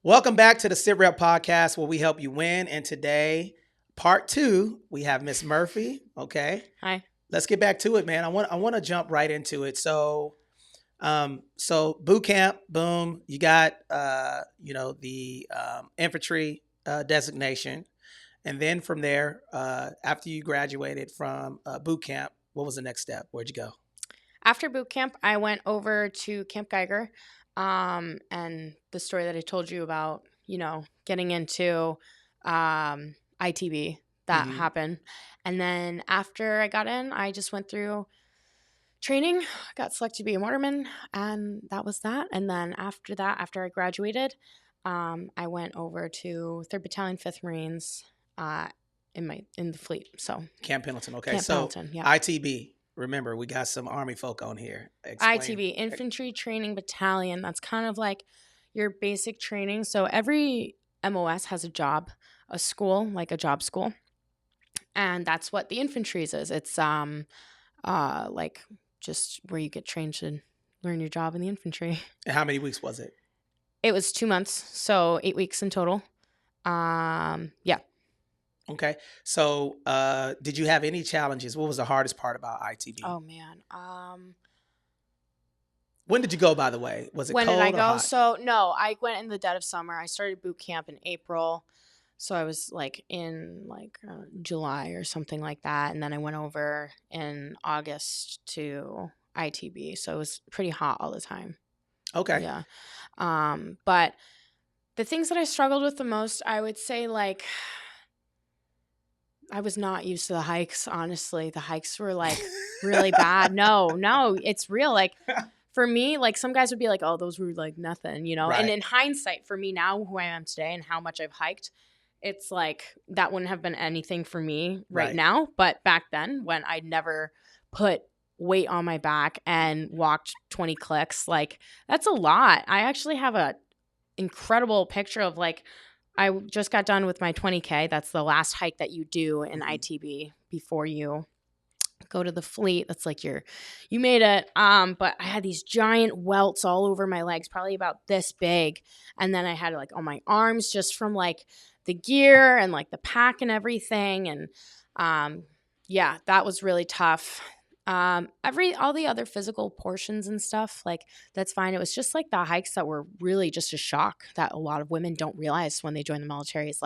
Welcome back to the Sit Rep Podcast, where we help you win. And today, part 2, we have Miss Murphy. Okay, Hi. let's get back to it, man. I want to jump right into it. So boot camp, boom. You got the infantry designation, and then from there, after you graduated from boot camp, what was the next step? Where'd you go? After boot camp, I went over to Camp Geiger, and the story that I told you about, getting into ITB, that Mhm. happened. And then after I got in, I just went through training, got selected to be a Mortarman, and that was that. And then after that, after I graduated, I went over to 3rd Battalion, 5th Marines, in the fleet. So Camp Pendleton. Okay, Camp so Pendleton, yeah. ITB. Remember, we got some Army folk on here. Explain. ITB, Infantry Training Battalion. That's kind of like your basic training. So every MOS has a job, a school, like a job school. And that's what the infantry's is. It's like just where you get trained to learn your job in the infantry. And how many weeks was it? It was 2 months, so 8 weeks in total. Yeah. Okay. So, did you have any challenges? What was the hardest part about ITB? Oh man. When did you go, by the way? Was it When cold did I or go? hot? So no, I went in the dead of summer. I started boot camp in April. So I was like in July or something like that. And then I went over in August to ITB. So it was pretty hot all the time. Okay. Yeah. But the things that I struggled with the most, I would say I was not used to the hikes, honestly. The hikes were really bad. No, it's real. For me, some guys would be like, oh, those were nothing, Right. And in hindsight, for me now, who I am today and how much I've hiked, it's that wouldn't have been anything for me right now. But back then, when I'd never put weight on my back and walked 20 clicks, that's a lot. I actually have a incredible picture of I just got done with my 20K. That's the last hike that you do in ITB before you go to the fleet. That's you made it. But I had these giant welts all over my legs, probably about this big. And then I had on my arms just from the gear and the pack and everything. And yeah, that was really tough. All the other physical portions and stuff, that's fine. It was just the hikes that were really just a shock that a lot of women don't realize when they join the military. It's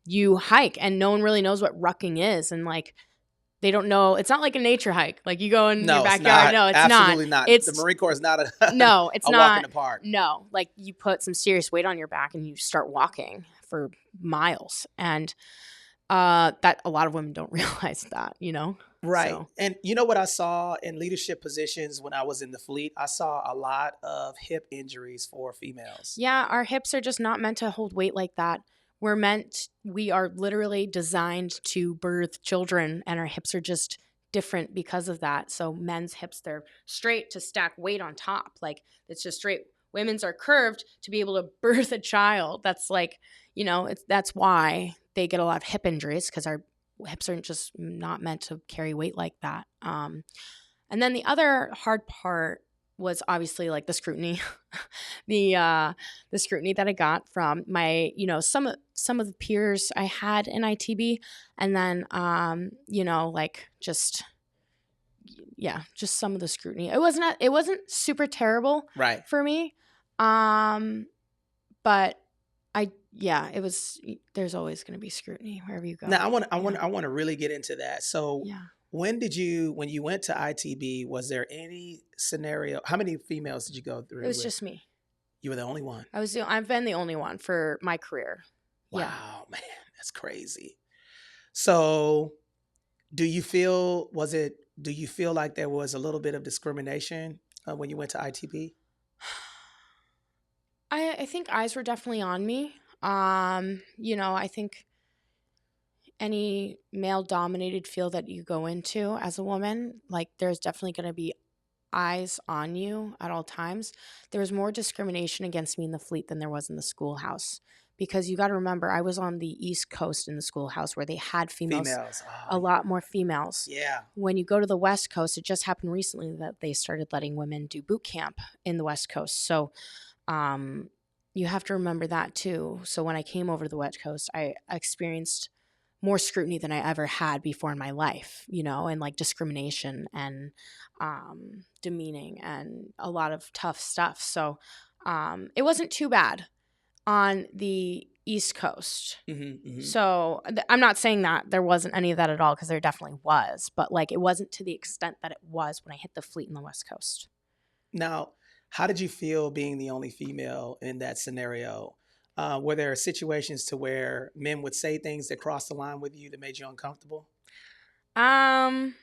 you hike and no one really knows what rucking is. And they don't know. It's not like a nature hike. You go in your backyard. No, it's absolutely not. It's the Marine Corps is not a no, it's a not walk in the park. No, you put some serious weight on your back and you start walking for miles. And that a lot of women don't realize that, Right. So. And you know what I saw in leadership positions when I was in the fleet? I saw a lot of hip injuries for females. Yeah, our hips are just not meant to hold weight like that. We are literally designed to birth children, and our hips are just different because of that. So men's hips, they're straight to stack weight on top. It's just straight. Women's are curved to be able to birth a child. That's that's why they get a lot of hip injuries, because our hips are just not meant to carry weight like that. And then the other hard part was obviously the scrutiny, the scrutiny that I got from my, some of the peers I had in ITB, and then, just some of the scrutiny. It wasn't super terrible for me. But it was, there's always going to be scrutiny wherever you go. Now I want to really get into that. So when you went to ITB, was there any scenario? How many females did you go through? It was just me. You were the only one. I've been the only one for my career. Wow, man, that's crazy. So do you feel like there was a little bit of discrimination when you went to ITB? I think eyes were definitely on me. I think any male-dominated field that you go into as a woman, there's definitely going to be eyes on you at all times. There was more discrimination against me in the fleet than there was in the schoolhouse, because you got to remember, I was on the East Coast in the schoolhouse where they had females. A lot more females. Yeah. When you go to the West Coast, it just happened recently that they started letting women do boot camp in the West Coast. So you have to remember that too. So when I came over to the West Coast, I experienced more scrutiny than I ever had before in my life, you know, and like discrimination and demeaning and a lot of tough stuff. So it wasn't too bad on the East Coast. So I'm not saying that there wasn't any of that at all, because there definitely was, but like it wasn't to the extent that it was when I hit the fleet in the West Coast. Now, how did you feel being the only female in that scenario? Were there situations to where men would say things that crossed the line with you that made you uncomfortable? Come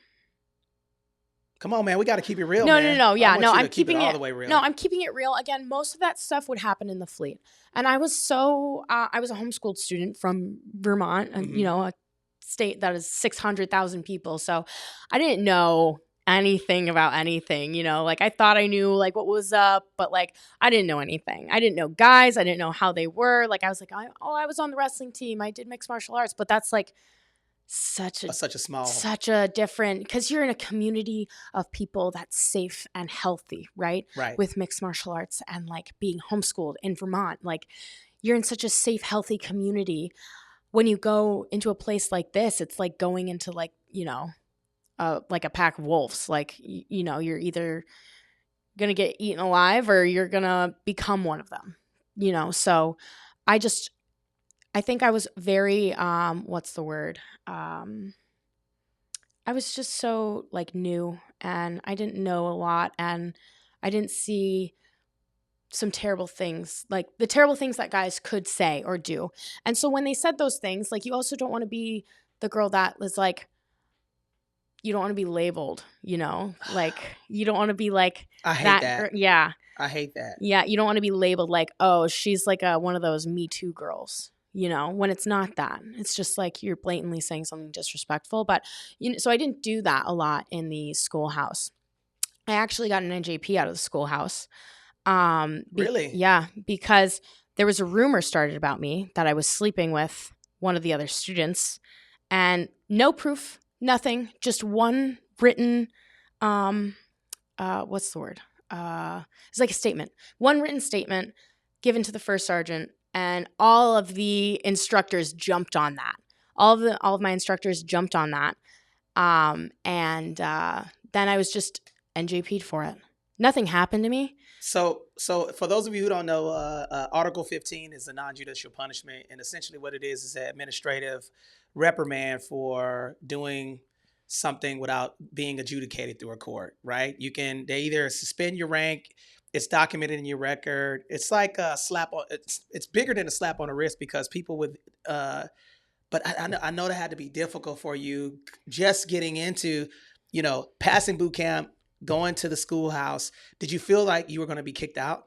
on, man. We got to keep it real, man. No. Yeah, I want no, you I'm to keep it keeping all it. the way real. No, I'm keeping it real. Again, most of that stuff would happen in the fleet, and I was I was a homeschooled student from Vermont, and you know, a state that is 600,000 people. So I didn't know anything about anything, you know, like I thought I knew like what was up, but like I didn't know anything. I didn't know guys. I didn't know how they were. Like I was like, I was on the wrestling team. I did mixed martial arts, but that's like such a different, because you're in a community of people that's safe and healthy, right? With mixed martial arts and like being homeschooled in Vermont, like you're in such a safe, healthy community. When you go into a place like this, it's like going into like, you know, like a pack of wolves. Like, you know, you're either going to get eaten alive or you're going to become one of them, you know? So I think I was very, what's the word? I was just so like new, and I didn't know a lot, and I didn't see some terrible things, like the terrible things that guys could say or do. And so when they said those things, like you also don't want to be the girl that was like, you don't want to be labeled, you know, like you don't want to be like I hate that. Yeah. I hate that. Yeah. You don't want to be labeled like, oh, she's like one of those Me Too girls, you know, when it's not that. It's just like you're blatantly saying something disrespectful. But, you know, so I didn't do that a lot in the schoolhouse. I actually got an NJP out of the schoolhouse. Really? Yeah, because there was a rumor started about me that I was sleeping with one of the other students, and no proof. Nothing, just one written, what's the word? It's like a statement. One written statement given to the first sergeant, and all of the instructors jumped on that. All of my instructors jumped on that, and then I was just NJP'd for it. Nothing happened to me. So for those of you who don't know, Article 15 is a non-judicial punishment, and essentially what it is an administrative reprimand for doing something without being adjudicated through a court, right? They either suspend your rank, it's documented in your record. It's like a slap on, it's bigger than a slap on the wrist, because people with, but I know that had to be difficult for you just getting into, you know, passing boot camp, going to the schoolhouse. Did you feel like you were going to be kicked out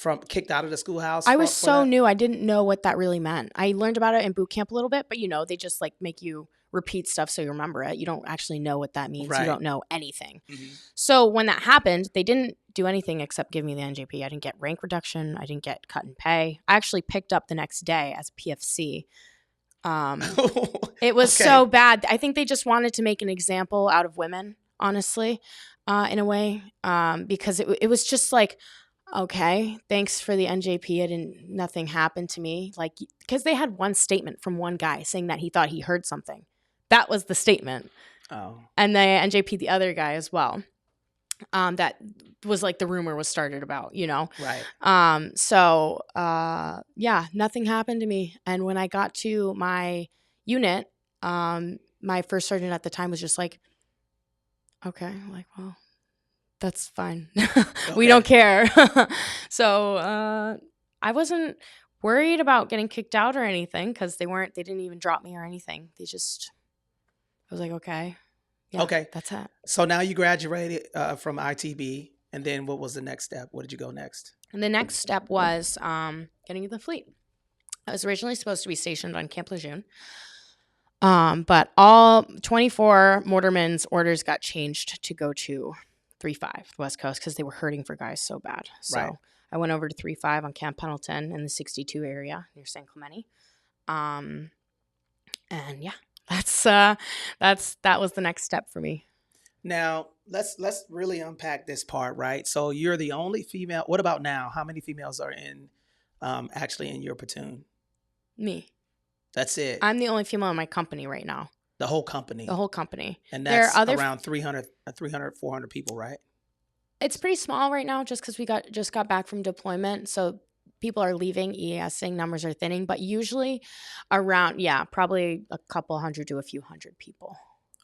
of the schoolhouse? I was so new. I didn't know what that really meant. I learned about it in boot camp a little bit, but you know, they just like make you repeat stuff so you remember it. You don't actually know what that means. Right. You don't know anything. So when that happened, they didn't do anything except give me the NJP. I didn't get rank reduction. I didn't get cut in pay. I actually picked up the next day as a PFC. It was so bad. I think they just wanted to make an example out of women, honestly, in a way, because it was just like, okay, thanks for the NJP. Nothing happened to me. Like, because they had one statement from one guy saying that he thought he heard something. That was the statement. Oh. And they NJP'd the other guy as well. That was like the rumor was started about, you know? Right. So, yeah, nothing happened to me. And when I got to my unit, my first sergeant at the time was just like, okay, like, well, that's fine. We don't care. So I wasn't worried about getting kicked out or anything, because they didn't even drop me or anything. I was like, okay. Yeah, okay. That's it. So now you graduated from ITB, and then what was the next step? What did you go next? And the next step was getting in the fleet. I was originally supposed to be stationed on Camp Lejeune. But all 24 Mortarman's orders got changed to go to 3-5 West Coast, because they were hurting for guys so bad. So right. I went over to 3-5 on Camp Pendleton in the 62 area near San Clemente. And yeah, that was the next step for me. Now let's really unpack this part, right? So you're the only female. What about now? How many females are in actually in your platoon? Me. That's it. I'm the only female in my company right now. The whole company. The whole company. And There are that's other around 400 people, right? It's pretty small right now just because we just got back from deployment. So people are leaving, EASing, numbers are thinning, but usually around, probably a couple hundred to a few hundred people.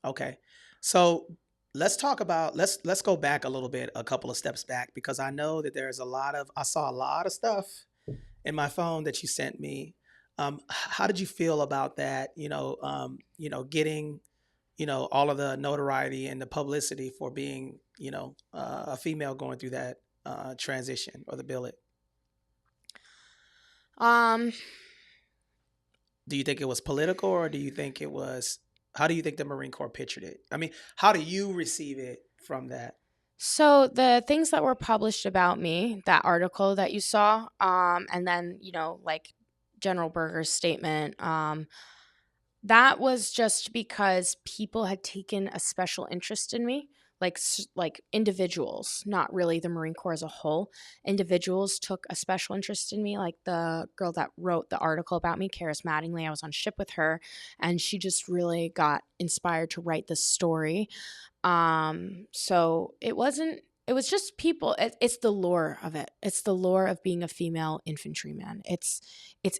Okay. So let's talk about let's go back a little bit, a couple of steps back, because I know that there's I saw a lot of stuff in my phone that you sent me. How did you feel about that? Getting, all of the notoriety and the publicity for being, a female going through that transition or the billet. Do you think it was political, or do you think it was? How do you think the Marine Corps pictured it? I mean, how do you receive it from that? So the things that were published about me, that article that you saw, and then, like General Berger's statement, that was just because people had taken a special interest in me, like individuals, not really the Marine Corps as a whole. Individuals took a special interest in me, like the girl that wrote the article about me, Karis Mattingly. I was on ship with her, and she just really got inspired to write this story. So it was just people. It's the lore of it. It's the lore of being a female infantryman. It's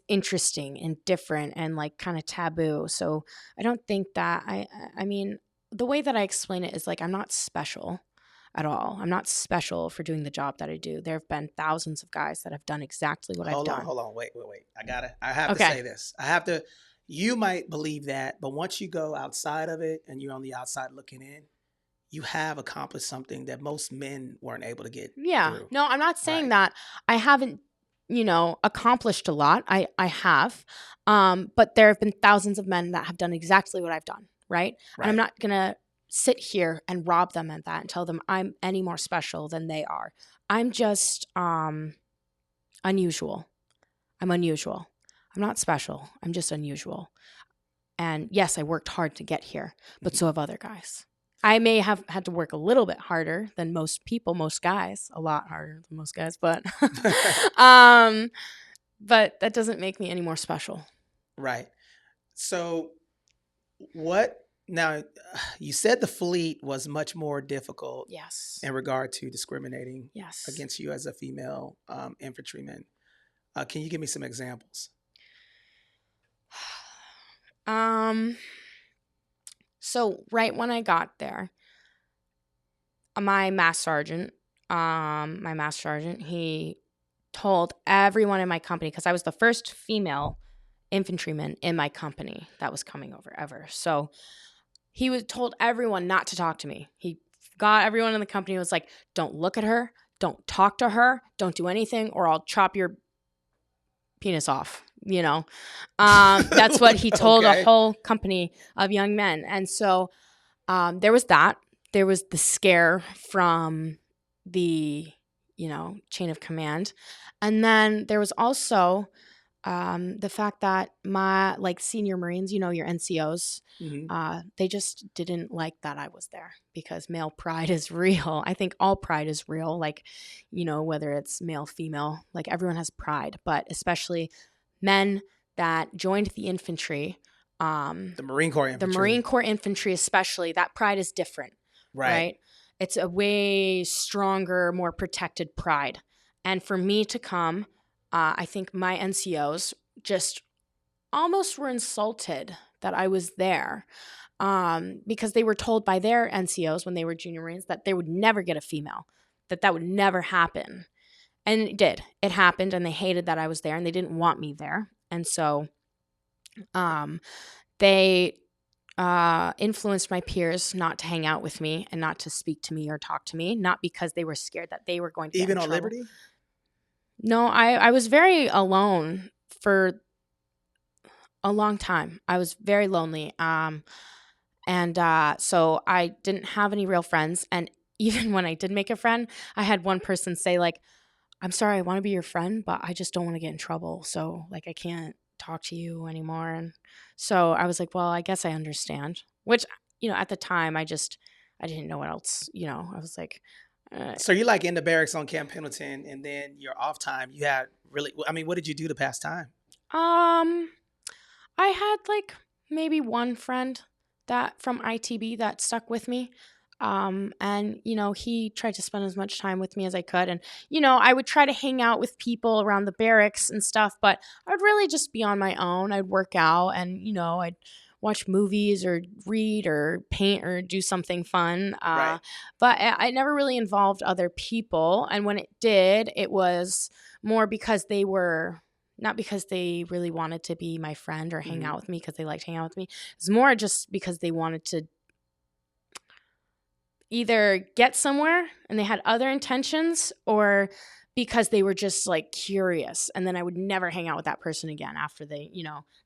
interesting and different and like kind of taboo. So I don't think that I mean, the way that I explain it is like, I'm not special at all. I'm not special for doing the job that I do. There have been thousands of guys that have done exactly what I've done. Hold on. Wait. I have to say this. You might believe that, but once you go outside of it and you're on the outside looking in, you have accomplished something that most men weren't able to get through. No, I'm not saying that I haven't, accomplished a lot. I have. But there have been thousands of men that have done exactly what I've done. Right. And I'm not going to sit here and rob them at that and tell them I'm any more special than they are. I'm just unusual. I'm unusual. I'm not special. I'm just unusual. And yes, I worked hard to get here, but so have other guys. I may have had to work a little bit harder than most people, most guys, a lot harder than most guys, but but that doesn't make me any more special. Right. So now you said the fleet was much more difficult. Yes. In regard to discriminating yes. against you as a female infantryman. Can you give me some examples? So right when I got there, my master sergeant, he told everyone in my company, because I was the first female infantryman in my company that was coming over ever. So he told everyone not to talk to me. He got everyone in the company, was like, don't look at her, don't talk to her, don't do anything, or I'll chop your penis off. That's what he told a whole company of young men. And so there was that. There was the scare from the, chain of command. And then there was also the fact that my senior Marines, your NCOs, they just didn't like that I was there, because male pride is real. I think all pride is real. Whether it's male, female, everyone has pride, but especially men that joined the infantry, the Marine Corps infantry. The Marine Corps infantry, especially, that pride is different. Right? It's a way stronger, more protected pride. And for me to come, I think my NCOs just almost were insulted that I was there, because they were told by their NCOs when they were junior Marines that they would never get a female, that would never happen. And it did. It happened, and they hated that I was there, and they didn't want me there. And so they influenced my peers not to hang out with me and not to speak to me or talk to me, not because they were scared that they were going to get in trouble. Even on Liberty? No, I was very alone for a long time. I was very lonely. So I didn't have any real friends. And even when I did make a friend, I had one person say, I'm sorry, I want to be your friend, but I just don't want to get in trouble. So I can't talk to you anymore. And so I was like, well, I guess I understand, which, at the time I I didn't know what else, I was like, So you're like in the barracks on Camp Pendleton, and then your off time, you had really, I mean, what did you do to pass time? um, I had like maybe one friend that from ITB that stuck with me. And he tried to spend as much time with me as I could. And, I would try to hang out with people around the barracks and stuff, but I'd really just be on my own. I'd work out and, I'd watch movies or read or paint or do something fun. Right. But I never really involved other people. And when it did, it was more because they were not because they really wanted to be my friend or hang out with me because they liked hanging out with me. It's more just because they wanted to either get somewhere and they had other intentions, or because they were just like curious. And then I would never hang out with that person again after they,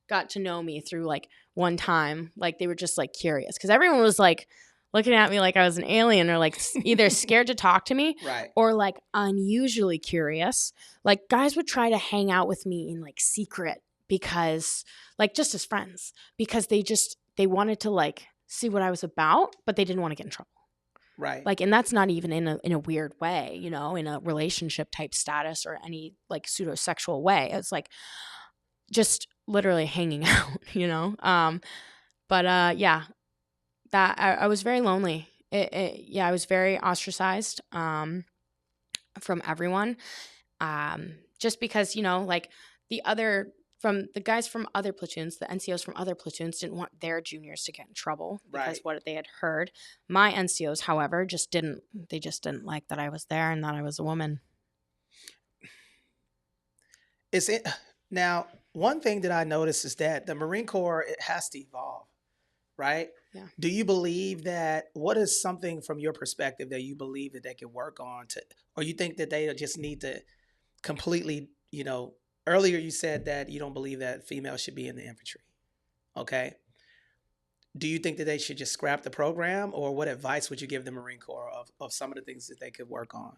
got to know me through like one time. Like they were just like curious because everyone was like looking at me like I was an alien, or like either scared to talk to me, Right. or like unusually curious. Like guys would try to hang out with me in like secret because like just as friends, because they wanted to like see what I was about, but they didn't want to get in trouble. Right. Like, and that's not even in a weird way, in a relationship type status or any like pseudo-sexual way. It's like just literally hanging out, yeah, that I was very lonely. I was very ostracized from everyone, just because like the guys from other platoons, the NCOs from other platoons didn't want their juniors to get in trouble because what they had heard. My NCOs, however, just didn't like that I was there and that I was a woman. Now, one thing that I noticed is that the Marine Corps, it has to evolve, right? Yeah. Do you believe that, what is something from your perspective that you believe that they can work on or you think that they just need to completely, earlier you said that you don't believe that females should be in the infantry. Okay. Do you think that they should just scrap the program, or what advice would you give the Marine Corps of some of the things that they could work on?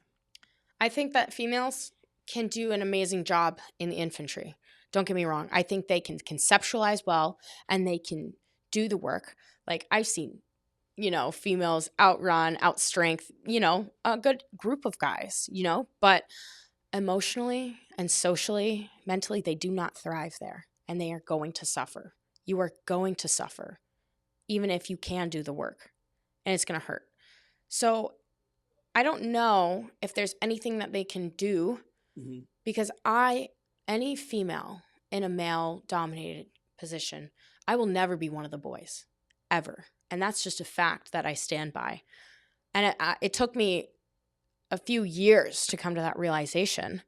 I think that females can do an amazing job in the infantry. Don't get me wrong. I think they can conceptualize well and they can do the work. Like I've seen, females outrun, outstrength, a good group of guys, but emotionally and socially, mentally, they do not thrive there and they are going to suffer. You are going to suffer, even if you can do the work, and it's going to hurt. So I don't know if there's anything that they can do because any female in a male-dominated position, I will never be one of the boys, ever. And that's just a fact that I stand by. And it took me a few years to come to that realization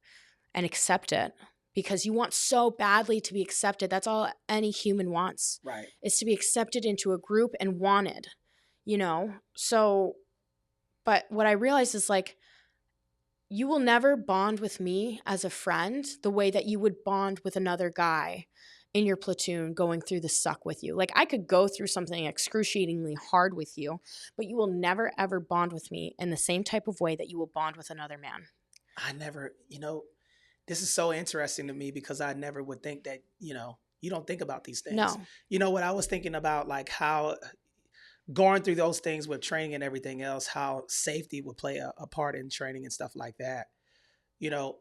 and accept it, because you want so badly to be accepted. That's all any human wants, right? Is to be accepted into a group and wanted, So, but what I realized is like, you will never bond with me as a friend the way that you would bond with another guy in your platoon going through the suck with you. Like I could go through something excruciatingly hard with you, but you will never ever bond with me in the same type of way that you will bond with another man. I never, this is so interesting to me because I never would think that, you don't think about these things. No. What I was thinking about, like how going through those things with training and everything else, how safety would play a part in training and stuff like that,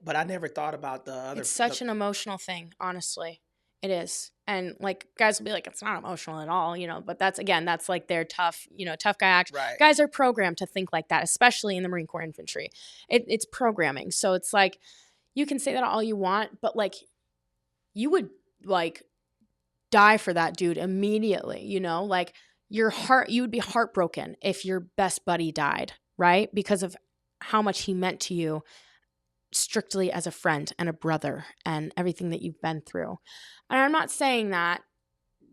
but I never thought about the other. It's such an emotional thing, honestly. It is. And like guys will be like, it's not emotional at all, but that's like their tough guy act. Right. Guys are programmed to think like that, especially in the Marine Corps infantry. It's programming. So it's like, you can say that all you want, but like you would like die for that dude immediately, like you would be heartbroken if your best buddy died, right? Because of how much he meant to you strictly as a friend and a brother and everything that you've been through. And I'm not saying that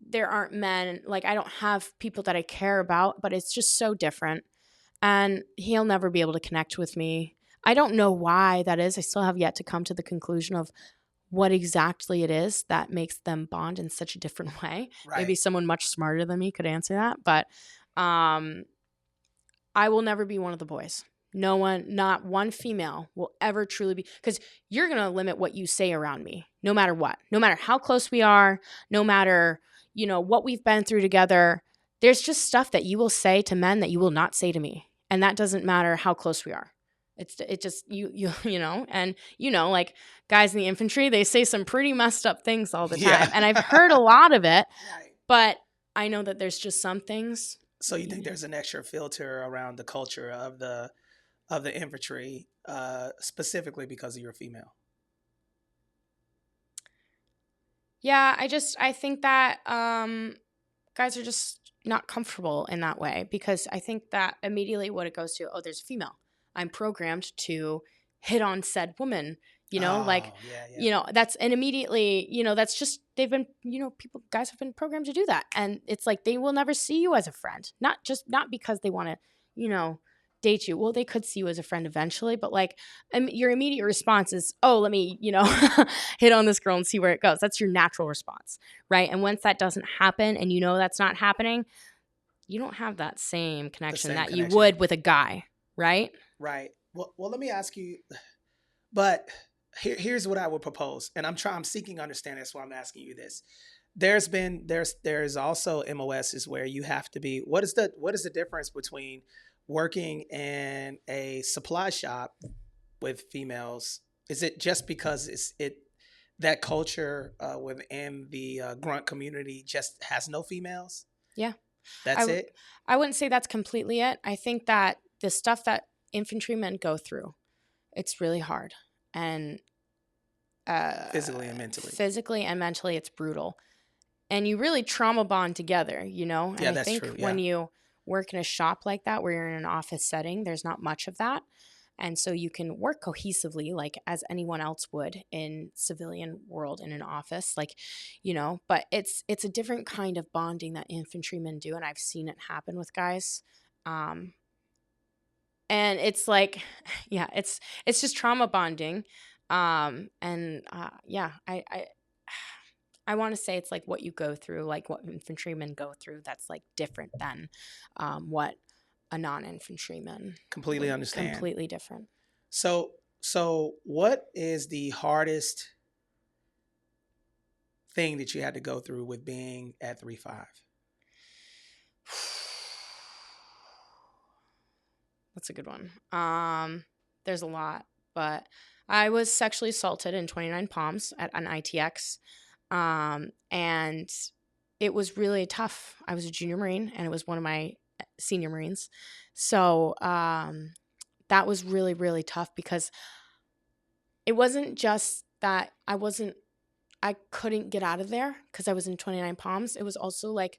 there aren't men, like I don't have people that I care about, but it's just so different. And he'll never be able to connect with me. I don't know why that is. I still have yet to come to the conclusion of what exactly it is that makes them bond in such a different way. Right. Maybe someone much smarter than me could answer that. But I will never be one of the boys. No one, not one female will ever truly be, because you're going to limit what you say around me, no matter what, no matter how close we are, no matter, what we've been through together. there's just stuff that you will say to men that you will not say to me. And that doesn't matter how close we are. It just, you know, and, you know, like guys in the infantry, they say some pretty messed up things all the time. Yeah. And I've heard a lot of it, Right. but I know that there's just some things. So you think there's an extra filter around the culture of the infantry, specifically because of you're female? Yeah, I think that guys are just not comfortable in that way, because I think that immediately what it goes to, oh, there's a female. I'm programmed to hit on said woman, you know, like, yeah. you know, that's, and immediately, you know, that's just, they've been, you know, guys have been programmed to do that. And it's like, they will never see you as a friend, not because they want to, you know, date you. Well, they could see you as a friend eventually, but like your immediate response is, oh, let me, you know, hit on this girl and see where it goes. That's your natural response, right? And once that doesn't happen and you know that's not happening, you don't have that same connection that you would with a guy, right? Right. Well, let me ask you, but here's what I would propose, and I'm seeking understanding. That's why I'm asking you this. There's also MOSs where you have to be. What is the difference between working in a supply shop with females? Is it just because that culture within the grunt community just has no females? Yeah. That's it? I wouldn't say that's completely it. I think that the stuff that infantrymen go through, it's really hard. And physically and mentally. Physically and mentally, it's brutal. And you really trauma bond together, you know? And yeah, I think true. Yeah. when you work in a shop like that, where you're in an office setting, there's not much of that. And so you can work cohesively, like as anyone else would in civilian world in an office, like, you know, but it's a different kind of bonding that infantrymen do. And I've seen it happen with guys. And it's like, yeah, it's just trauma bonding. Yeah, I want to say it's like what you go through, like what infantrymen go through, that's like different than what a non-infantryman. Completely understand. Completely different. So what is the hardest thing that you had to go through with being at 3-5? That's a good one. There's a lot, but I was sexually assaulted in 29 Palms at an ITX. And it was really tough. I was a junior Marine and it was one of my senior Marines. So, that was really, really tough, because it wasn't just that I couldn't get out of there because I was in 29 Palms. It was also like,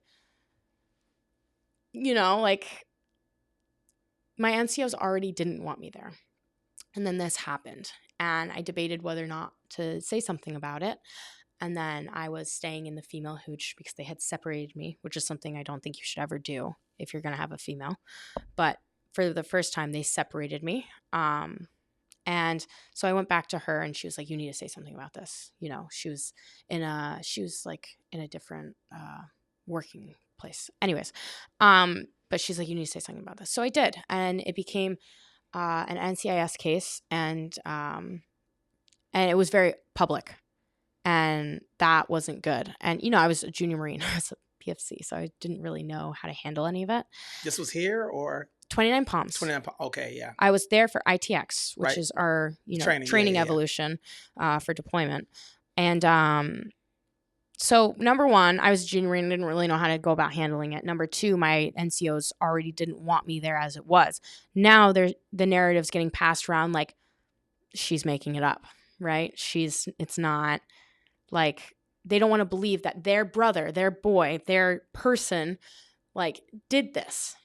you know, like my NCOs already didn't want me there. And then this happened and I debated whether or not to say something about it. And then I was staying in the female hooch because they had separated me, which is something I don't think you should ever do if you're going to have a female. But for the first time, they separated me. And so I went back to her and she was like, you need to say something about this. You know, she was like in a different working place. Anyways, but she's like, you need to say something about this. So I did. And it became an NCIS case. And it was very public. And that wasn't good. And, you know, I was a junior Marine. I was a PFC, so I didn't really know how to handle any of it. This was here or? 29 Palms. 29 Palms. Okay, yeah. I was there for ITX, which is our, you know, training evolution for deployment. And so number one, I was a junior Marine and didn't really know how to go about handling it. Number two, my NCOs already didn't want me there as it was. Now the narrative's getting passed around like she's making it up, right? It's not. Like, they don't want to believe that their brother, their boy, their person, like, did this.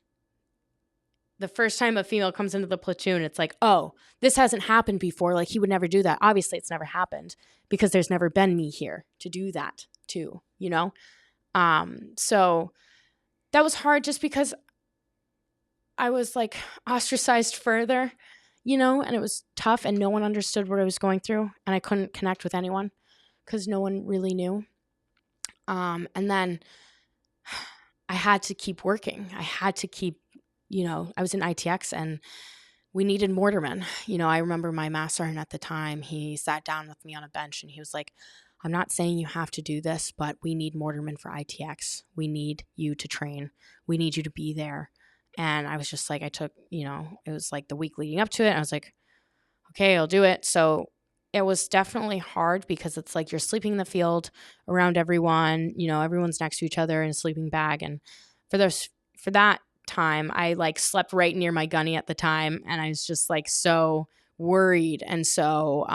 The first time a female comes into the platoon, it's like, oh, this hasn't happened before. Like, he would never do that. Obviously, it's never happened because there's never been me here to do that too, you know? So that was hard just because I was, like, ostracized further, you know? And it was tough and no one understood what I was going through and I couldn't connect with anyone, because no one really knew. And then I had to keep working. I had to keep, you know, I was in ITX and we needed Mortarman. You know, I remember my master sergeant at the time, he sat down with me on a bench and he was like, I'm not saying you have to do this, but we need Mortarman for ITX. We need you to train. We need you to be there. And I was just like, I took, it was like the week leading up to it. And I was like, okay, I'll do it. So it was definitely hard because it's like you're sleeping in the field around everyone, everyone's next to each other in a sleeping bag. And for that time, I like slept right near my gunny at the time. And I was just like so worried. And so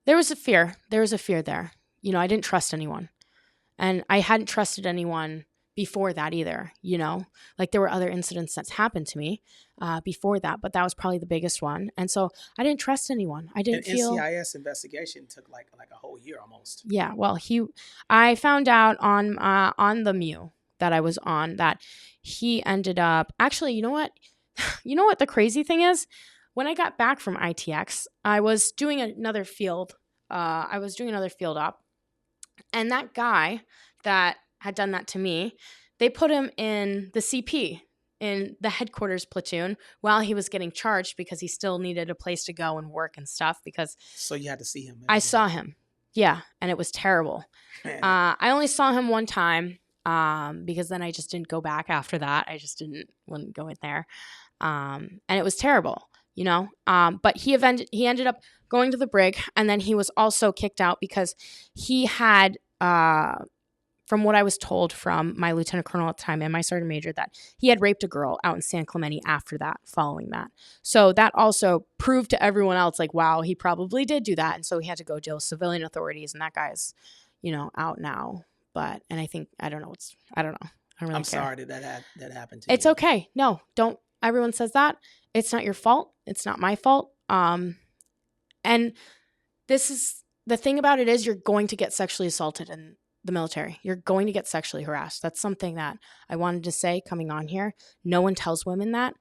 there was a fear. There was a fear there. I didn't trust anyone. And I hadn't trusted anyone before that either, like there were other incidents that's happened to me before that, but that was probably the biggest one. And so I didn't trust anyone. I didn't feel NCIS investigation took like a whole year almost. Yeah. Well, I found out on the Mew that I was on that he ended up actually, you know what the crazy thing is? When I got back from ITX, I was doing another field. Op. And that guy that had done that to me, they put him in the CP, in the headquarters platoon, while he was getting charged because he still needed a place to go and work and stuff. So you had to see him. I saw him. Yeah. And it was terrible. I only saw him one time because then I just didn't go back after that. I just wouldn't go in there. And it was terrible, but he ended up going to the brig, and then he was also kicked out because he had, from what I was told from my lieutenant colonel at the time and my sergeant major, that he had raped a girl out in San Clemente after that, following that. So that also proved to everyone else, like, wow, he probably did do that. And so he had to go deal with civilian authorities, and that guy's, out now. But, and I don't know. I don't really I'm care. sorry that happened to you. It's okay. No, don't. Everyone says that. It's not your fault. It's not my fault. And this is the thing about it is you're going to get sexually assaulted in the military. You're going to get sexually harassed. That's something that I wanted to say coming on here. No one tells women that.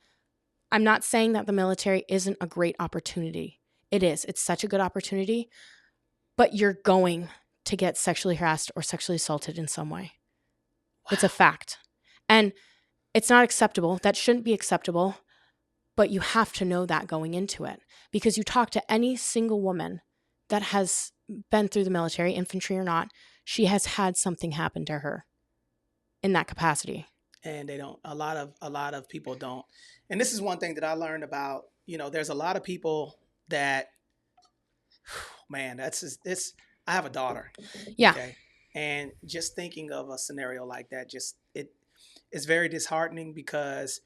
I'm not saying that the military isn't a great opportunity. It is. It's such a good opportunity, but you're going to get sexually harassed or sexually assaulted in some way. Wow. It's a fact. And it's not acceptable. That shouldn't be acceptable. But you have to know that going into it, because you talk to any single woman that has been through the military, infantry or not, she has had something happen to her in that capacity. And they don't. A lot of people don't. And this is one thing that I learned about. There's a lot of people that, man, this. I have a daughter. Yeah. Okay. And just thinking of a scenario like that, it's very disheartening because,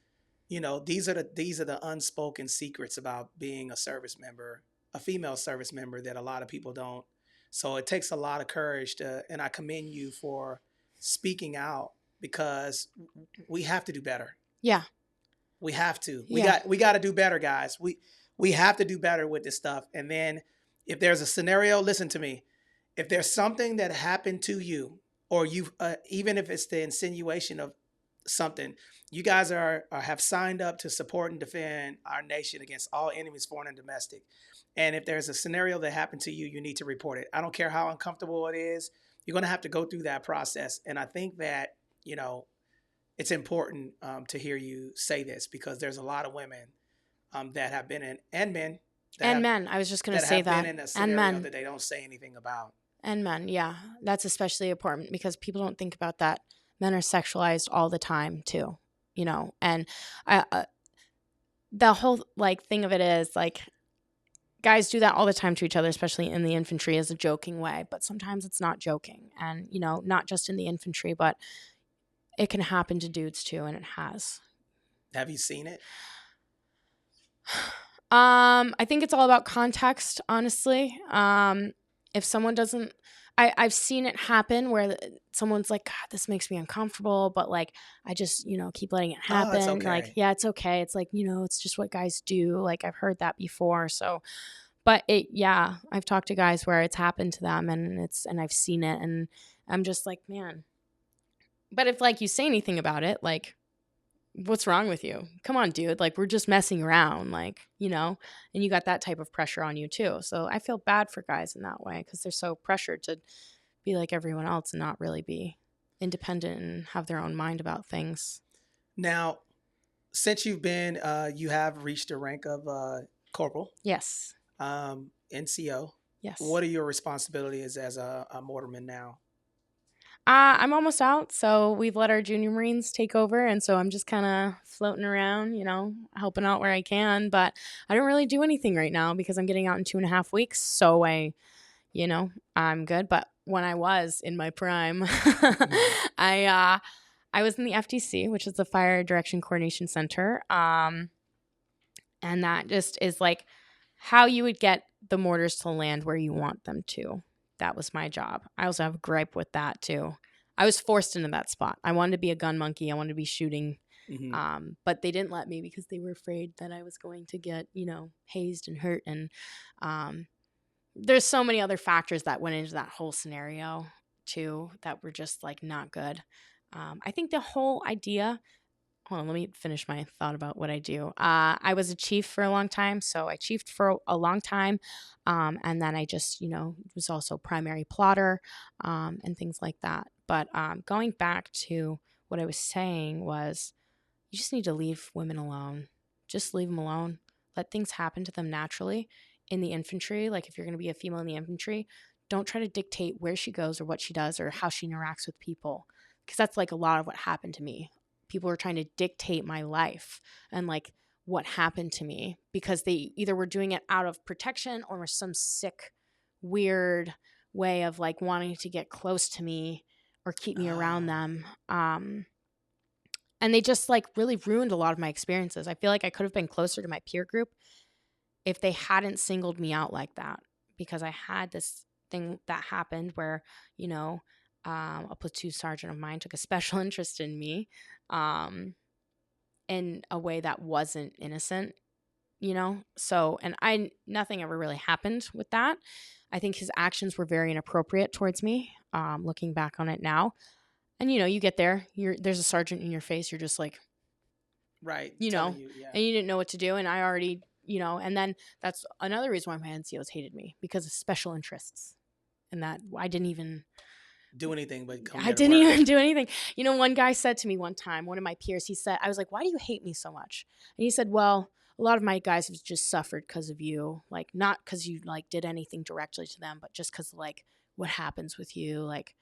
these are the unspoken secrets about being a service member, a female service member, that a lot of people don't. So it takes a lot of courage and I commend you for speaking out, because we have to do better. Yeah. We have to. We got to do better, guys. We have to do better with this stuff. And then if there's a scenario, listen to me. If there's something that happened to you, or you, even if it's the insinuation of something, you guys have signed up to support and defend our nation against all enemies, foreign and domestic. And if there's a scenario that happened to you, you need to report it. I don't care how uncomfortable it is. You're going to have to go through that process. And I think that, it's important to hear you say this, because there's a lot of women that have been in, and men. Men. I was just going to say that. Been in a scenario that they don't say anything about. And men, yeah. That's especially important because people don't think about that. Men are sexualized all the time too, and the whole thing of it is guys do that all the time to each other, especially in the infantry, as a joking way, but sometimes it's not joking. And, not just in the infantry, but it can happen to dudes too. And it has. Have you seen it? I think it's all about context, honestly. If someone doesn't, I've seen it happen where someone's like, God, this makes me uncomfortable, but I just, keep letting it happen. It's okay. It's okay. It's it's just what guys do. I've heard that before. So, but I've talked to guys where it's happened to them and I've seen it, and I'm just like, man. But if you say anything about it, what's wrong with you? Come on, dude. We're just messing around, and you got that type of pressure on you too. So I feel bad for guys in that way because they're so pressured to be like everyone else and not really be independent and have their own mind about things. Now, since you've been, you have reached the rank of corporal. Yes. NCO. Yes. What are your responsibilities as a mortarman now? I'm almost out, so we've let our junior Marines take over, and so I'm just kind of floating around, helping out where I can. But I don't really do anything right now because I'm getting out in 2.5 weeks, so I'm good. But when I was in my prime, I was in the FDC, which is the Fire Direction Coordination Center, and that just is like how you would get the mortars to land where you want them to. That was my job. I also have a gripe with that too. I was forced into that spot. I wanted to be a gun monkey. I wanted to be shooting. But they didn't let me because they were afraid that I was going to get, hazed and hurt. And there's so many other factors that went into that whole scenario too that were just like not good. I think the whole idea, hold on, let me finish my thought about what I do. I was a chief for a long time, so I chiefed for a long time, and then I just, was also primary plotter and things like that. But going back to what I was saying was, you just need to leave women alone. Just leave them alone. Let things happen to them naturally. In the infantry, like if you're going to be a female in the infantry, don't try to dictate where she goes or what she does or how she interacts with people, because that's like a lot of what happened to me. People were trying to dictate my life and like what happened to me because they either were doing it out of protection or some sick, weird way of like wanting to get close to me or keep me around them. And they just like really ruined a lot of my experiences. I feel like I could have been closer to my peer group if they hadn't singled me out like that, because I had this thing that happened where, a platoon sergeant of mine took a special interest in me in a way that wasn't innocent, So, and nothing ever really happened with that. I think his actions were very inappropriate towards me, looking back on it now. And, you get there, there's a sergeant in your face. You're just like, right. And you didn't know what to do. And I already, and then that's another reason why my NCOs hated me, because of special interests. And that I didn't even do anything but come. I didn't even do anything. One guy said to me one time, one of my peers, he said, I was like, why do you hate me so much? And he said, well, a lot of my guys have just suffered because of you. Like, not because you like did anything directly to them, but just because like what happens with you, like,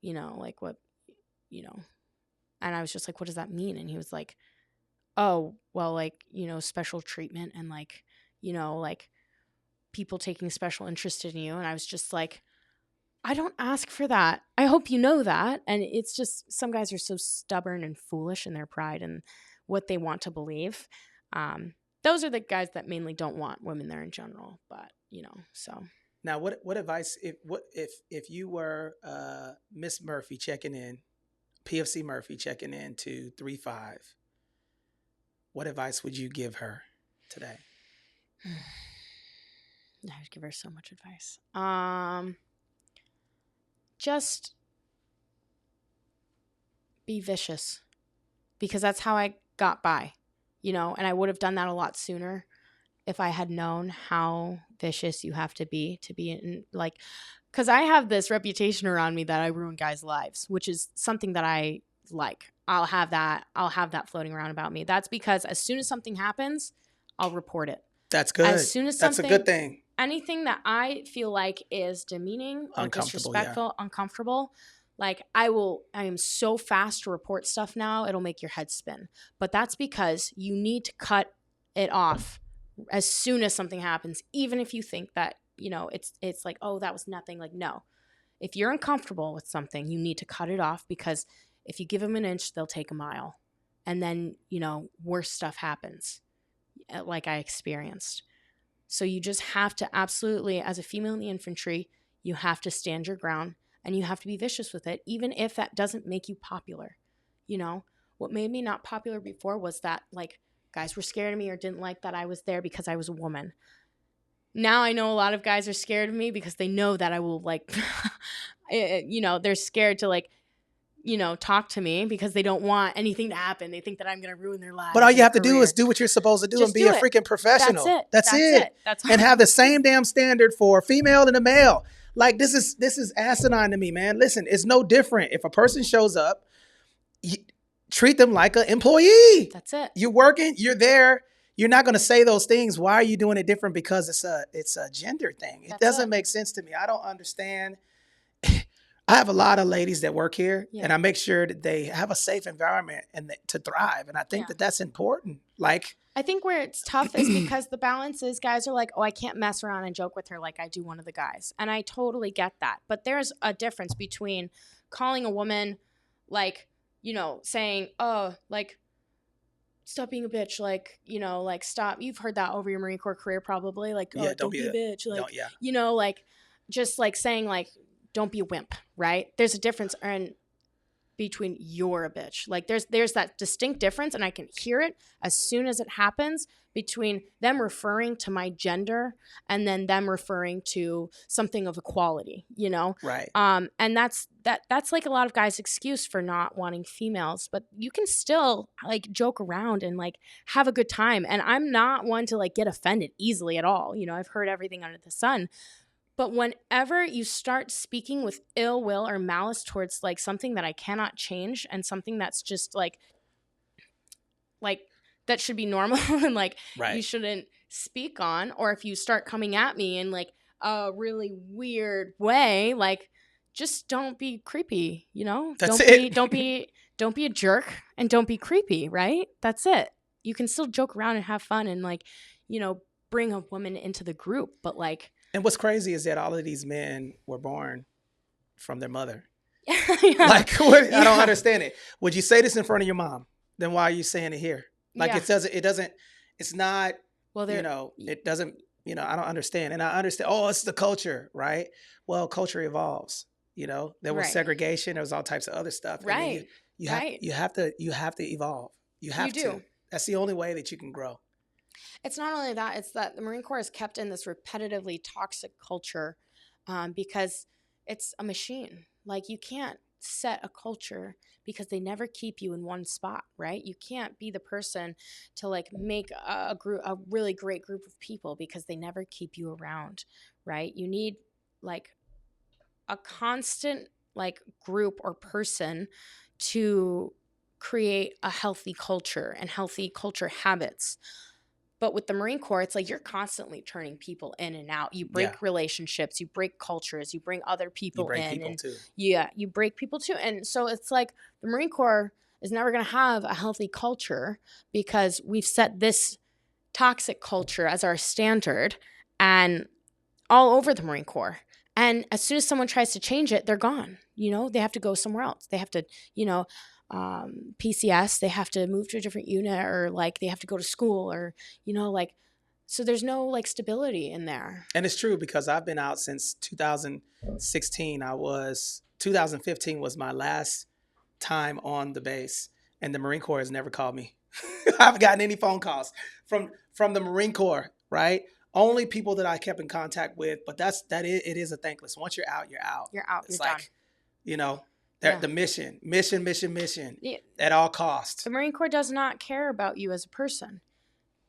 like what, and I was just like, what does that mean? And he was like, oh, well, like, special treatment and like, like people taking special interest in you. And I was just like, I don't ask for that. I hope you know that. And it's just some guys are so stubborn and foolish in their pride and what they want to believe. Those are the guys that mainly don't want women there in general. But, so. Now, what advice, if you were Miss Murphy checking in, PFC Murphy checking in to 3-5, what advice would you give her today? I would give her so much advice. Just be vicious, because that's how I got by, and I would have done that a lot sooner if I had known how vicious you have to be in, like, because I have this reputation around me that I ruin guys' lives, which is something that I like. I'll have that floating around about me. That's because as soon as something happens, I'll report it. That's good. As soon as something, that's a good thing. Anything that I feel like is demeaning or disrespectful, uncomfortable, like I am so fast to report stuff now, it'll make your head spin. But that's because you need to cut it off as soon as something happens, even if you think that, it's like, oh, that was nothing. Like, no. If you're uncomfortable with something, you need to cut it off, because if you give them an inch, they'll take a mile. And then, worse stuff happens, like I experienced. So you just have to absolutely, as a female in the infantry, you have to stand your ground and you have to be vicious with it, even if that doesn't make you popular. What made me not popular before was that like guys were scared of me or didn't like that I was there because I was a woman. Now I know a lot of guys are scared of me because they know that I will like, they're scared to like, talk to me because they don't want anything to happen. They think that I'm going to ruin their lives. But all you have to do is do what you're supposed to do. Just and be a freaking professional. That's it. And have the same damn standard for a female and a male. Like this is asinine to me, man. Listen, it's no different. If a person shows up, treat them like an employee. That's it. You're working, you're there. you're not going to say those things. Why are you doing it different? Because it's a gender thing. It doesn't make sense to me. I don't understand. I have a lot of ladies that work here, and I make sure that they have a safe environment and to thrive. And I think that that's important. Like, I think where it's tough is because the balance is guys are like, oh, I can't mess around and joke with her like I do one of the guys. And I totally get that. But there's a difference between calling a woman like, you know, saying, oh, like, stop being a bitch. Like, you know, like, stop. You've heard that over your Marine Corps career probably. Like, oh, don't be a bitch. Like, you know, like, just like saying like, don't be a wimp, right? There's a difference between you're a bitch. Like there's that distinct difference, and I can hear it as soon as it happens between them referring to my gender and then them referring to something of equality, you know? Right. And that's like a lot of guys' excuse for not wanting females, but you can still like joke around and like have a good time. And I'm not one to like get offended easily at all. You know, I've heard everything under the sun. But whenever you start speaking with ill will or malice towards like something that I cannot change and something that's just like that should be normal and like you shouldn't speak on, or if you start coming at me in like a really weird way, like just don't be creepy, you know? Don't be a jerk and don't be creepy, right? That's it. You can still joke around and have fun and like, you know, bring a woman into the group, but like. And what's crazy is that all of these men were born from their mother. Like, I don't understand it. Would you say this in front of your mom? Then why are you saying it here? Like it's not, well, you know, it doesn't, you know, I don't understand. And I understand, oh, it's the culture, right? Well, culture evolves, you know, there was segregation. There was all types of other stuff. Right. You have to evolve. You have to. That's the only way that you can grow. It's not only that, it's that the Marine Corps is kept in this repetitively toxic culture because it's a machine. Like you can't set a culture because they never keep you in one spot, right? You can't be the person to like make a really great group of people because they never keep you around, right? You need like a constant like group or person to create a healthy culture and healthy culture habits. But with the Marine Corps, it's like you're constantly turning people in and out. You break relationships, you break cultures, you bring other people in. You break people too. Yeah, you break people too. And so it's like the Marine Corps is never going to have a healthy culture because we've set this toxic culture as our standard and all over the Marine Corps. And as soon as someone tries to change it, they're gone. You know, they have to go somewhere else. They have to, you know, PCS, they have to move to a different unit or like they have to go to school or, you know, like, so there's no like stability in there. And it's true because I've been out since 2016. 2015 was my last time on the base and the Marine Corps has never called me. I haven't gotten any phone calls from the Marine Corps, right? Only people that I kept in contact with, but it is a thankless. Once you're out, you're out. You're out, it's you're like, done. You know, the mission at all costs. The Marine Corps does not care about you as a person.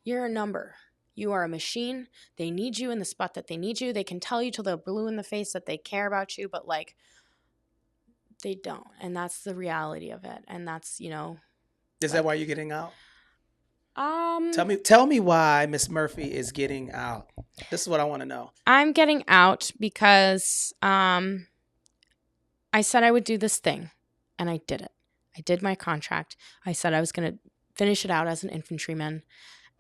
You're a number. You are a machine. They need you in the spot that they need you. They can tell you till they're blue in the face that they care about you, but like they don't. And that's the reality of it. And that's, you know. Is that why you're getting out? Tell me why Miss Murphy is getting out. This is what I want to know. I'm getting out because I said I would do this thing, and I did it. I did my contract. I said I was going to finish it out as an infantryman,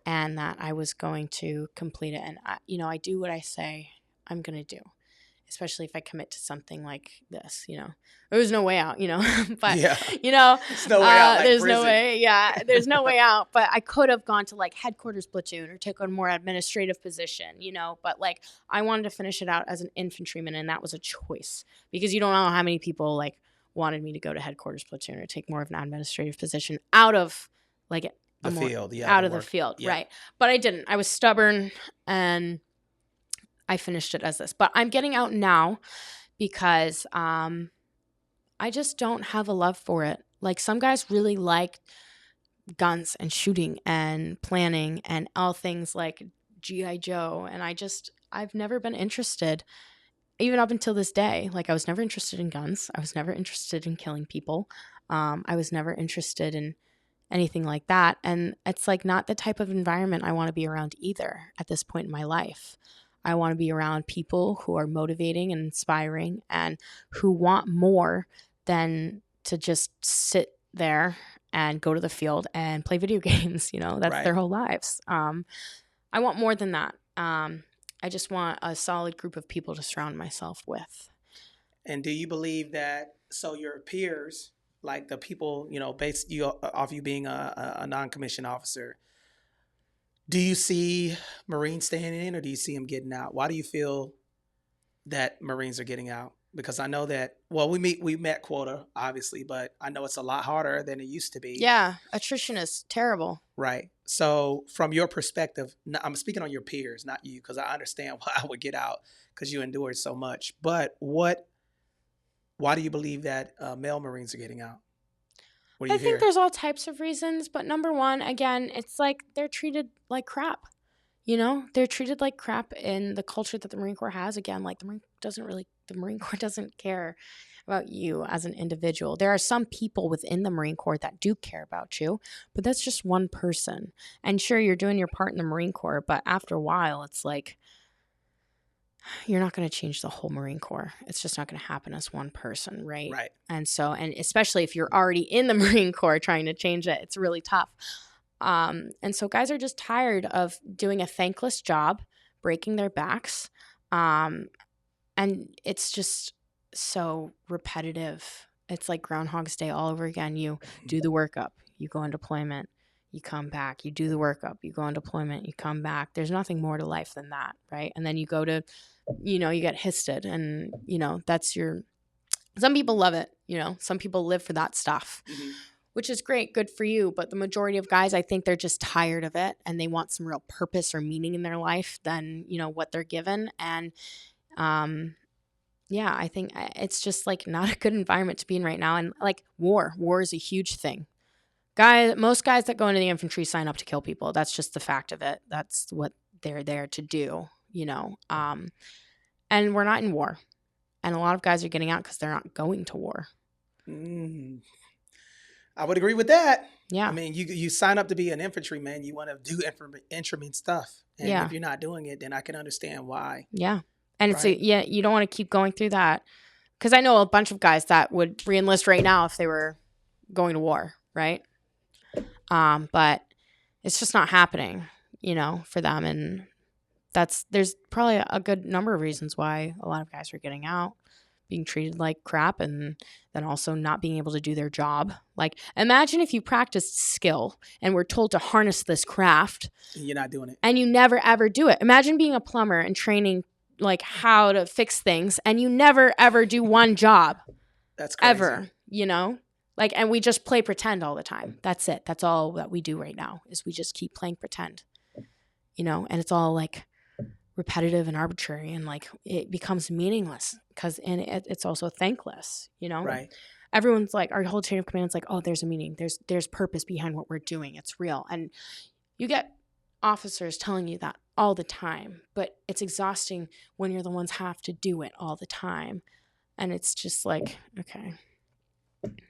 and that I was going to complete it. And, I do what I say I'm going to do, especially if I commit to something like this, you know. There's no way out, you know. But, you know, there's no way out. There's no way. Yeah, there's no way out. But I could have gone to, like, headquarters platoon or take a more administrative position, you know. But, like, I wanted to finish it out as an infantryman, and that was a choice. Because you don't know how many people, like, wanted me to go to headquarters platoon or take more of an administrative position out of, like, the field. Yeah. Right. But I didn't. I was stubborn, and I finished it as this. But I'm getting out now because I just don't have a love for it. Like some guys really like guns and shooting and planning and all things like G.I. Joe. And I've never been interested, even up until this day. Like I was never interested in guns. I was never interested in killing people. I was never interested in anything like that. And it's like not the type of environment I want to be around either at this point in my life. I want to be around people who are motivating and inspiring and who want more than to just sit there and go to the field and play video games. That's their whole lives. I want more than that. I just want a solid group of people to surround myself with. And do you believe that, so your peers, like the people, based off you being a non-commissioned officer, do you see Marines staying in or do you see them getting out? Why do you feel that Marines are getting out? Because I know that, well, we met quota, obviously, but I know it's a lot harder than it used to be. Yeah, attrition is terrible. Right. So from your perspective, I'm speaking on your peers, not you, because I understand why I would get out because you endured so much. But why do you believe that male Marines are getting out? What do you I hear? think there's all types of reasons, but number one, again, it's like they're treated like crap. They're treated like crap in the culture that the Marine Corps has. Again, like the Marine Corps doesn't care about you as an individual. There are some people within the Marine Corps that do care about you, but that's just one person. And sure, you're doing your part in the Marine Corps, but after a while, it's like, you're not going to change the whole Marine Corps. It's just not going to happen as one person, right? Right. And especially if you're already in the Marine Corps trying to change it, it's really tough. And so guys are just tired of doing a thankless job, breaking their backs. And it's just so repetitive. It's like Groundhog's Day all over again. You do the workup, you go on deployment, you come back, you do the workup, you go on deployment, you come back. There's nothing more to life than that, right? And then you go to, you get histed and, some people love it, some people live for that stuff. Mm-hmm. Which is great, good for you. But the majority of guys, I think they're just tired of it and they want some real purpose or meaning in their life than, what they're given. And I think it's just like not a good environment to be in right now. And like war is a huge thing. Most guys that go into the infantry sign up to kill people. That's just the fact of it. That's what they're there to do, and we're not in war. And a lot of guys are getting out because they're not going to war. I would agree with that. Yeah. I mean, you sign up to be an infantryman, you want to do infantryman stuff. And if you're not doing it, then I can understand why. Yeah. And it's you don't want to keep going through that. Because I know a bunch of guys that would re-enlist right now if they were going to war, right? But it's just not happening, for them. And there's probably a good number of reasons why a lot of guys are getting out. Being treated like crap and then also not being able to do their job. Like, imagine if you practiced skill and were told to harness this craft. And you're not doing it. And you never, ever do it. Imagine being a plumber and training, like, how to fix things and you never, ever do one job. That's crazy. Ever, Like, and we just play pretend all the time. That's it. That's all that we do right now is we just keep playing pretend, and it's all, like, repetitive and arbitrary and like it becomes meaningless and it's also thankless, Right. Everyone's like, our whole chain of command is like, oh, there's a meaning, there's purpose behind what we're doing, it's real. And you get officers telling you that all the time, but it's exhausting when you're the ones have to do it all the time. And it's just like, okay.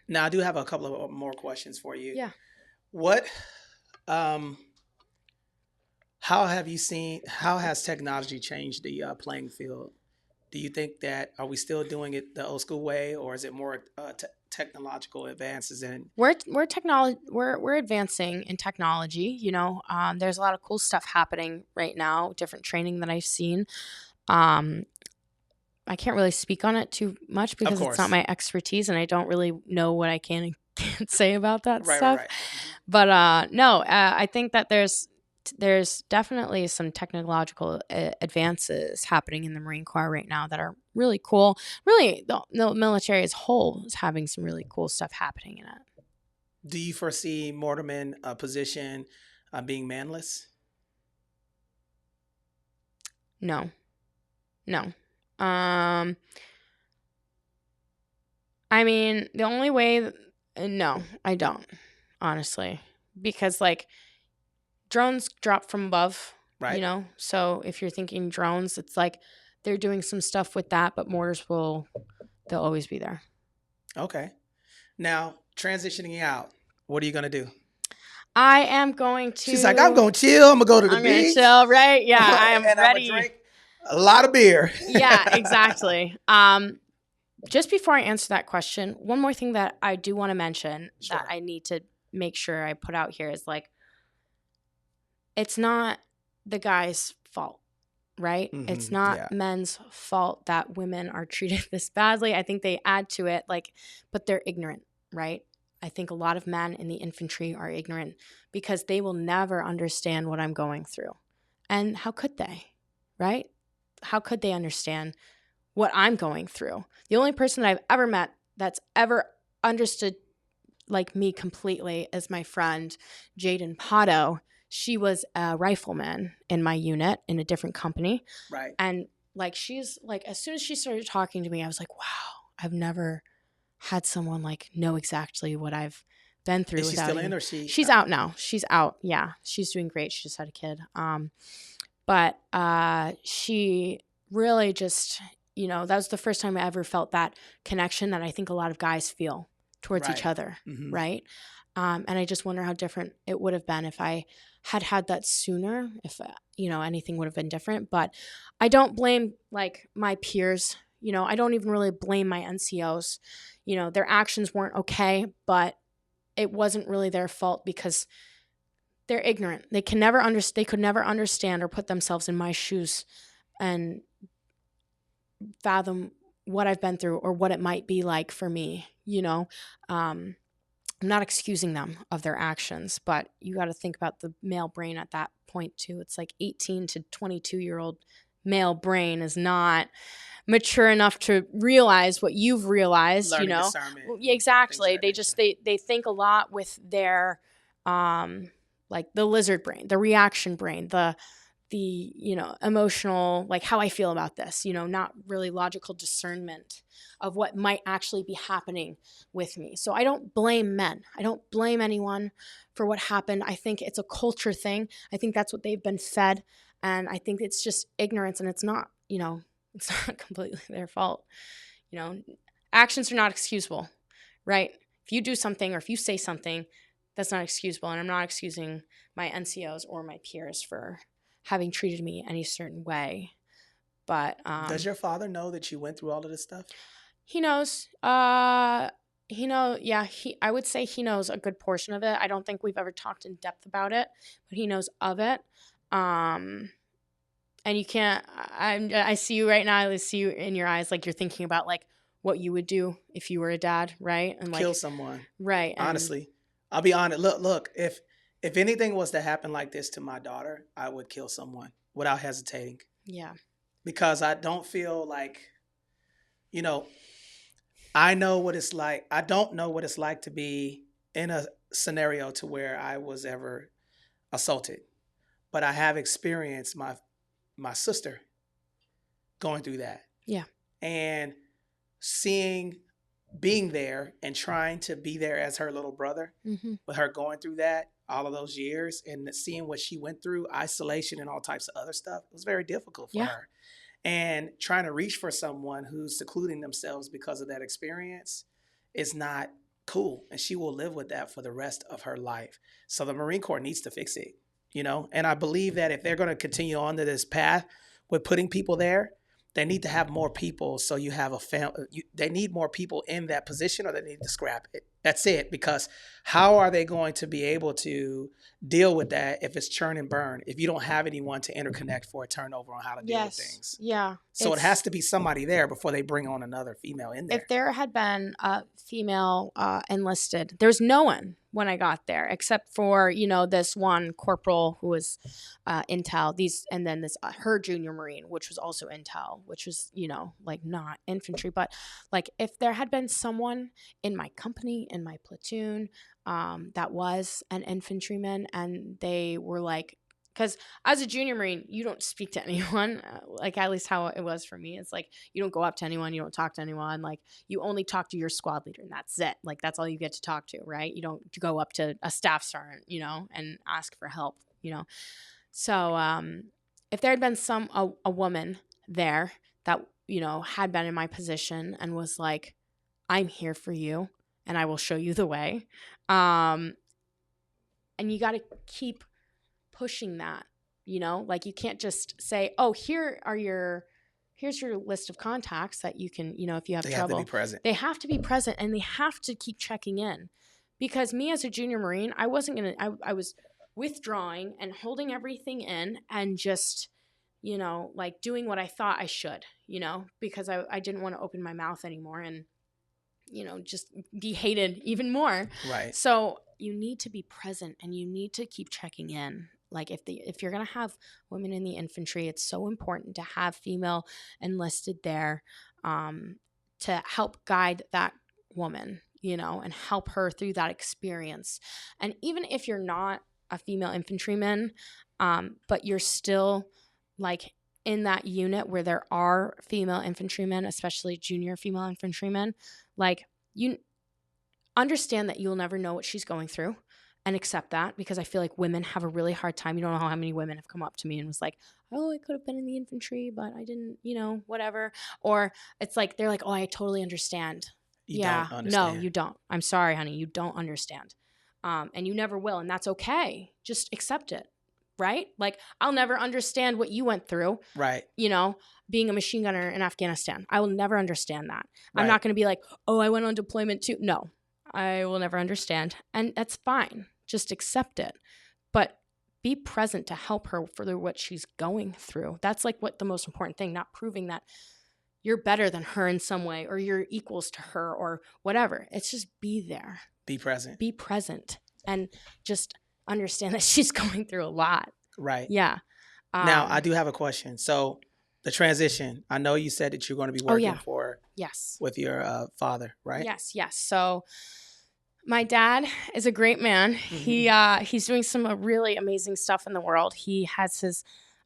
Now I do have a couple of more questions for you. Yeah. What how has technology changed the playing field? Do you think that, are we still doing it the old school way, or is it more technological advances in? We're advancing in technology, there's a lot of cool stuff happening right now, different training that I've seen. I can't really speak on it too much because it's not my expertise and I don't really know what I can and can't say about that stuff. Right. But I think that there's definitely some technological advances happening in the Marine Corps right now that are really cool. Really, the military as a whole is having some really cool stuff happening in it. Do you foresee Mortarman position being manless? No. I mean, the only way... No, I don't, honestly. Because, like, drones drop from above, right? So if you're thinking drones, it's like they're doing some stuff with that, but mortars they'll always be there. Okay. Now, transitioning out, what are you going to do? I am going to. She's like, I'm going to chill. I'm going to go to the I'm going to beach. chill, right? Yeah, I am and ready. I'm going to drink a lot of beer. Yeah, exactly. Just before I answer that question, one more thing that I do want to mention that I need to make sure I put out here is like, it's not the guy's fault, right? Mm-hmm. It's not men's fault that women are treated this badly. I think they add to it, like, but they're ignorant, right? I think a lot of men in the infantry are ignorant because they will never understand what I'm going through. And how could they, right? How could they understand what I'm going through? The only person that I've ever met that's ever understood like me completely is my friend Jaden Pato. She was a rifleman in my unit in a different company. Right. And like, she's like, as soon as she started talking to me, I was like, wow, I've never had someone like know exactly what I've been through. Is she still in, or she's out now? She's out. Yeah. She's doing great. She just had a kid. But she really just, you know, that was the first time I ever felt that connection that I think a lot of guys feel towards each other. Mm-hmm. Right. And I just wonder how different it would have been if I had that sooner, if, you know, anything would have been different. But I don't blame like my peers. You know, I don't even really blame my NCOs. You know, their actions weren't okay, but it wasn't really their fault because they're ignorant. They could never understand or put themselves in my shoes and fathom what I've been through or what it might be like for me. You know, I'm not excusing them of their actions, but you got to think about the male brain at that point too. It's like 18 to 22-year-old male brain is not mature enough to realize what you've realized. Learning, you know, exactly. They just they think a lot with their like the lizard brain, the reaction brain, the you know, emotional, like how I feel about this, you know, not really logical discernment of what might actually be happening with me. So I don't blame men. I don't blame anyone for what happened. I think it's a culture thing. I think that's what they've been fed. And I think it's just ignorance, and it's not, you know, it's not completely their fault. You know, actions are not excusable, right? If you do something or if you say something, that's not excusable. And I'm not excusing my NCOs or my peers for having treated me any certain way. But does your father know that you went through all of this stuff? He knows. I would say he knows a good portion of it. I don't think we've ever talked in depth about it, but he knows of it. And you can't, I see you right now. I see you in your eyes, like you're thinking about like what you would do if you were a dad, right? And like kill someone. Right. Honestly, I'll be honest. Look, if anything was to happen like this to my daughter, I would kill someone without hesitating. Yeah. Because I don't feel like, you know, I know what it's like. I don't know what it's like to be in a scenario to where I was ever assaulted, but I have experienced my sister going through that. Yeah. And being there and trying to be there as her little brother, mm-hmm. with her going through that all of those years and seeing what she went through, isolation and all types of other stuff, it was very difficult for her. And trying to reach for someone who's secluding themselves because of that experience is not cool. And she will live with that for the rest of her life. So the Marine Corps needs to fix it, you know? And I believe that if they're going to continue on to this path with putting people there, they need to have more people. So you have a family. They need more people in that position, or they need to scrap it. That's it. Because how are they going to be able to deal with that if it's churn and burn? If you don't have anyone to interconnect for a turnover on how to deal with things. Yeah. So it has to be somebody there before they bring on another female in there. If there had been a female enlisted, there's no one when I got there except for, you know, this one corporal who was intel, and then this her junior Marine, which was also intel, which was, you know, like not infantry. But like if there had been someone in my company, in my platoon, that was an infantryman, and they were like, because as a junior Marine, you don't speak to anyone, like at least how it was for me. It's like you don't go up to anyone, you don't talk to anyone. Like you only talk to your squad leader, and that's it. Like that's all you get to talk to, right? You don't go up to a staff sergeant, you know, and ask for help, you know. So if there had been a woman there that, you know, had been in my position and was like, I'm here for you and I will show you the way, And you got to keep pushing that, you know, like you can't just say, oh, here's your list of contacts that you can, you know, if you have They trouble. have to be present. They have to be present, and they have to keep checking in. Because me as a junior Marine, I wasn't going to, I was withdrawing and holding everything in and just, you know, like doing what I thought I should, you know, because I didn't want to open my mouth anymore and, you know, just be hated even more. Right. So you need to be present and you need to keep checking in. Like if you're going to have women in the infantry, it's so important to have female enlisted there to help guide that woman, you know, and help her through that experience. And even if you're not a female infantryman, but you're still like in that unit where there are female infantrymen, especially junior female infantrymen, like you understand that you'll never know what she's going through and accept that, because I feel like women have a really hard time. You don't know how many women have come up to me and was like, oh, I could have been in the infantry, but I didn't, you know, whatever. Or it's like, they're like, oh, I totally understand. You don't understand. No, you don't. I'm sorry, honey. You don't understand. And you never will. And that's okay. Just accept it. Right? Like, I'll never understand what you went through. Right. You know, being a machine gunner in Afghanistan. I will never understand that. Right. I'm not going to be like, oh, I went on deployment too. No, I will never understand. And that's fine. Just accept it. But be present to help her for what she's going through. That's like what the most important thing, not proving that you're better than her in some way or you're equals to her or whatever. It's just be there. Be present. Be present and just understand that she's going through a lot. Right. Yeah. Now, I do have a question. So the transition, I know you said that you're going to be working with your father, right? Yes. So my dad is a great man. Mm-hmm. He's doing some really amazing stuff in the world. He has his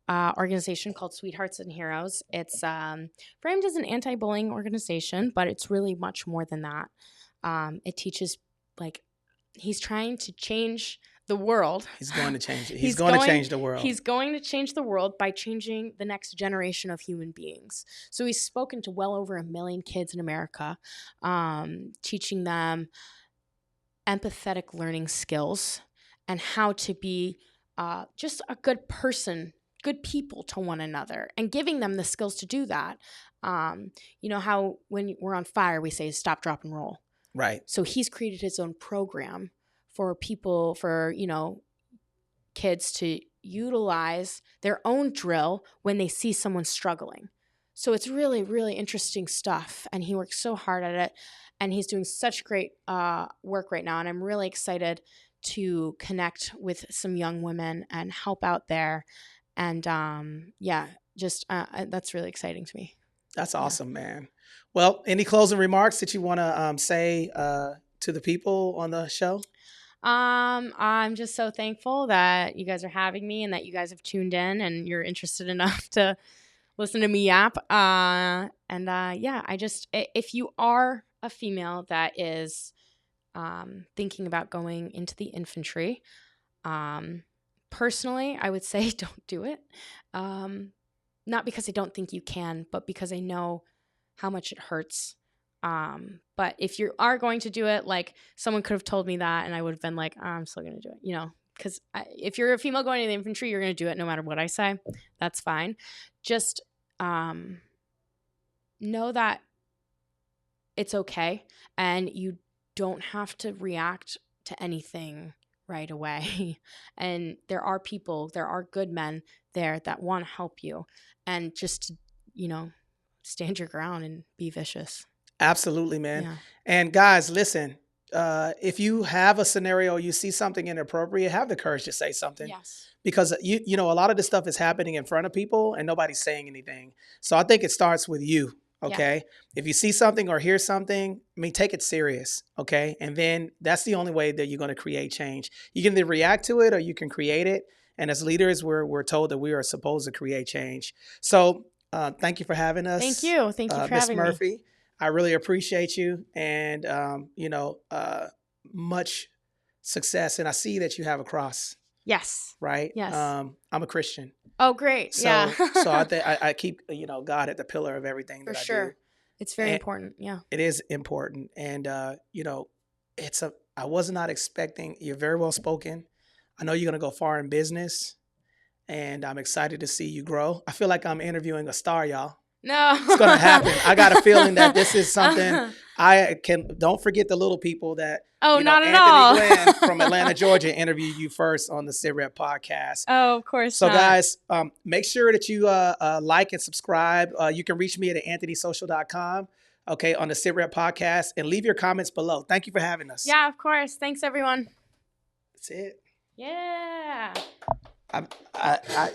organization called Sweethearts and Heroes. It's framed as an anti-bullying organization, but it's really much more than that. It teaches, like, he's trying to change the world. He's going to change it. He's going to change the world. He's going to change the world by changing the next generation of human beings. So he's spoken to well over 1 million kids in America, teaching them empathetic learning skills and how to be just a good person, good people to one another, and giving them the skills to do that. You know how when we're on fire, we say stop, drop, and roll. Right. So he's created his own program for people, for, you know, kids to utilize their own drill when they see someone struggling. So it's really, really interesting stuff. And he works so hard at it. And he's doing such great work right now. And I'm really excited to connect with some young women and help out there. And that's really exciting to me. That's awesome, man. Well, any closing remarks that you want to say to the people on the show? I'm just so thankful that you guys are having me and that you guys have tuned in and you're interested enough to listen to me yap. If you are a female that is thinking about going into the infantry, personally, I would say don't do it. Not because I don't think you can, but because I know how much it hurts. But if you are going to do it, like, someone could have told me that and I would have been like, I'm still going to do it, you know, because if you're a female going to the infantry, you're going to do it no matter what I say. That's fine. Just know that it's okay and you don't have to react to anything right away. And there are people, there are good men there that want to help you, and just, you know, stand your ground and be vicious. Absolutely, man. Yeah. And guys, listen, if you have a scenario, you see something inappropriate, have the courage to say something. Yes. Because you know, a lot of this stuff is happening in front of people and nobody's saying anything. So I think it starts with you. Okay. Yeah. If you see something or hear something, I mean, take it serious. Okay. And then that's the only way that you're going to create change. You can either react to it or you can create it. And as leaders, we're told that we are supposed to create change. So thank you for having us. Thank you. Thank you for having me. Ms. Murphy. I really appreciate you, and much success. And I see that you have a cross. Yes. Right. Yes. I'm a Christian. Oh, great. So, yeah. So I keep God at the pillar of everything that I do. For sure. It's very important. Yeah. It is important, and I was not expecting. You're very well spoken. I know you're going to go far in business, and I'm excited to see you grow. I feel like I'm interviewing a star, y'all. No. It's going to happen. I got a feeling that this is something don't forget the little people that, not Anthony at all. Glenn from Atlanta, Georgia interviewed you first on the Sit Rep podcast. Oh, of course. So guys, make sure that you like and subscribe. You can reach me at anthonysocial.com. Okay, on the Sit Rep podcast, and leave your comments below. Thank you for having us. Yeah, of course. Thanks, everyone. That's it. Yeah. I